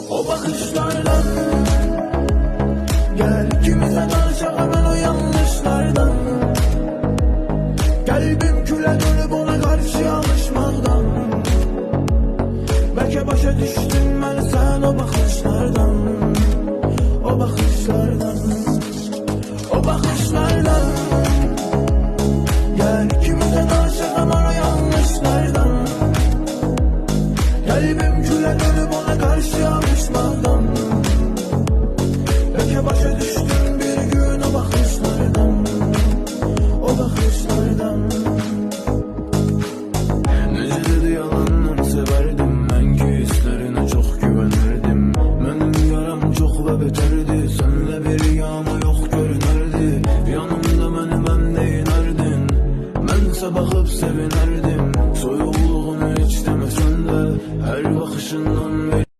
O bakışlardan gel ikimize danışalım hemen o yanlışlardan. Kalbim küle dönüp ona karşı alışmaktan. Belki başa düştün ben sen o bakışlardan. O bakışlardan, o bakışlardan. Gel ikimize danışalım hemen o yanlışlardan. Kalbim küle dönüp ona karşı alışmaktan. Belki başa düştün